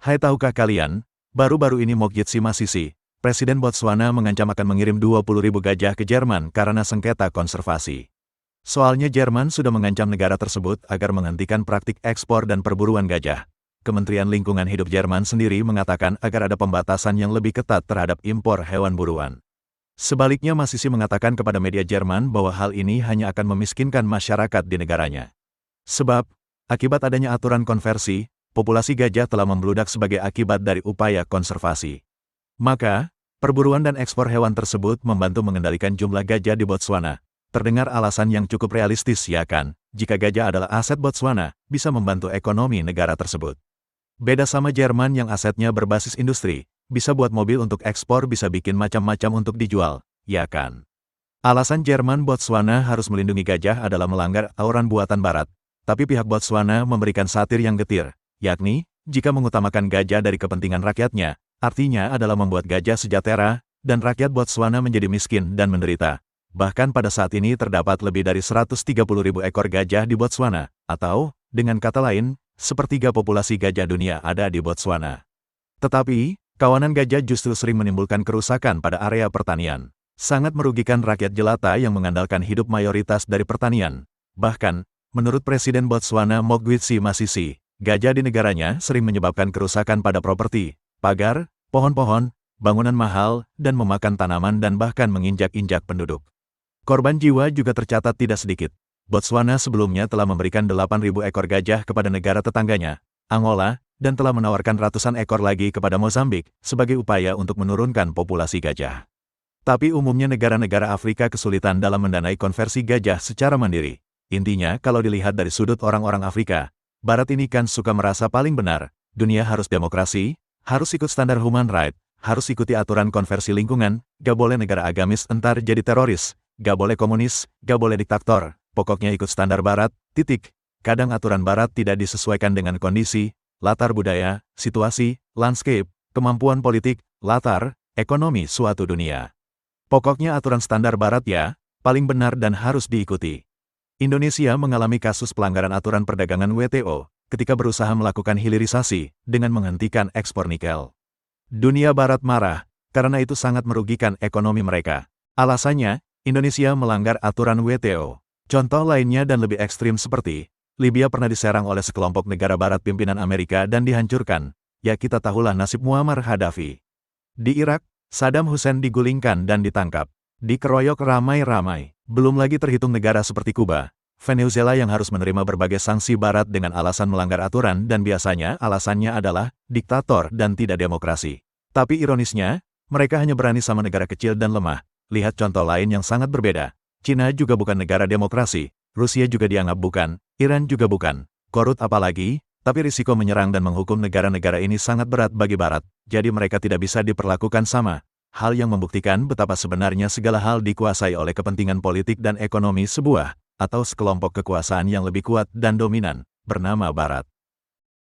Hai, tahukah kalian, baru-baru ini Mokgweetsi Masisi, Presiden Botswana mengancam akan mengirim 20.000 gajah ke Jerman karena sengketa konservasi. Soalnya Jerman sudah mengancam negara tersebut agar menghentikan praktik ekspor dan perburuan gajah. Kementerian Lingkungan Hidup Jerman sendiri mengatakan agar ada pembatasan yang lebih ketat terhadap impor hewan buruan. Sebaliknya Masisi mengatakan kepada media Jerman bahwa hal ini hanya akan memiskinkan masyarakat di negaranya. Sebab, akibat adanya aturan konversi, populasi gajah telah membludak sebagai akibat dari upaya konservasi. Maka, perburuan dan ekspor hewan tersebut membantu mengendalikan jumlah gajah di Botswana. Terdengar alasan yang cukup realistis, ya kan? Jika gajah adalah aset Botswana, bisa membantu ekonomi negara tersebut. Beda sama Jerman yang asetnya berbasis industri, bisa buat mobil untuk ekspor, bisa bikin macam-macam untuk dijual, ya kan? Alasan Jerman Botswana harus melindungi gajah adalah melanggar aturan buatan Barat, tapi pihak Botswana memberikan satir yang getir, yakni, jika mengutamakan gajah dari kepentingan rakyatnya, artinya adalah membuat gajah sejahtera, dan rakyat Botswana menjadi miskin dan menderita. Bahkan pada saat ini terdapat lebih dari 130.000 ekor gajah di Botswana, atau, dengan kata lain, sepertiga populasi gajah dunia ada di Botswana. Tetapi, kawanan gajah justru sering menimbulkan kerusakan pada area pertanian. Sangat merugikan rakyat jelata yang mengandalkan hidup mayoritas dari pertanian. Bahkan, menurut Presiden Botswana Mokgweetsi Masisi, gajah di negaranya sering menyebabkan kerusakan pada properti, pagar, pohon-pohon, bangunan mahal, dan memakan tanaman dan bahkan menginjak-injak penduduk. Korban jiwa juga tercatat tidak sedikit. Botswana sebelumnya telah memberikan 8.000 ekor gajah kepada negara tetangganya, Angola, dan telah menawarkan ratusan ekor lagi kepada Mozambik sebagai upaya untuk menurunkan populasi gajah. Tapi umumnya negara-negara Afrika kesulitan dalam mendanai konversi gajah secara mandiri. Intinya, kalau dilihat dari sudut orang-orang Afrika, Barat ini kan suka merasa paling benar, dunia harus demokrasi, harus ikut standar human right, harus ikuti aturan konversi lingkungan, gak boleh negara agamis entar jadi teroris, gak boleh komunis, gak boleh diktator, pokoknya ikut standar Barat, titik. Kadang aturan Barat tidak disesuaikan dengan kondisi, latar budaya, situasi, landscape, kemampuan politik, latar, ekonomi suatu dunia. Pokoknya aturan standar Barat ya, paling benar dan harus diikuti. Indonesia mengalami kasus pelanggaran aturan perdagangan WTO, ketika berusaha melakukan hilirisasi, dengan menghentikan ekspor nikel. Dunia Barat marah, karena itu sangat merugikan ekonomi mereka. Alasannya, Indonesia melanggar aturan WTO. Contoh lainnya dan lebih ekstrim seperti, Libya pernah diserang oleh sekelompok negara Barat pimpinan Amerika dan dihancurkan. Ya kita tahulah nasib Muammar Gaddafi. Di Irak, Saddam Hussein digulingkan dan ditangkap. Dikeroyok ramai-ramai. Belum lagi terhitung negara seperti Kuba, Venezuela yang harus menerima berbagai sanksi Barat dengan alasan melanggar aturan dan biasanya alasannya adalah diktator dan tidak demokrasi. Tapi ironisnya, mereka hanya berani sama negara kecil dan lemah. Lihat contoh lain yang sangat berbeda. Cina juga bukan negara demokrasi, Rusia juga dianggap bukan, Iran juga bukan. Korut apalagi, tapi risiko menyerang dan menghukum negara-negara ini sangat berat bagi Barat, jadi mereka tidak bisa diperlakukan sama. Hal yang membuktikan betapa sebenarnya segala hal dikuasai oleh kepentingan politik dan ekonomi sebuah, atau sekelompok kekuasaan yang lebih kuat dan dominan, bernama Barat.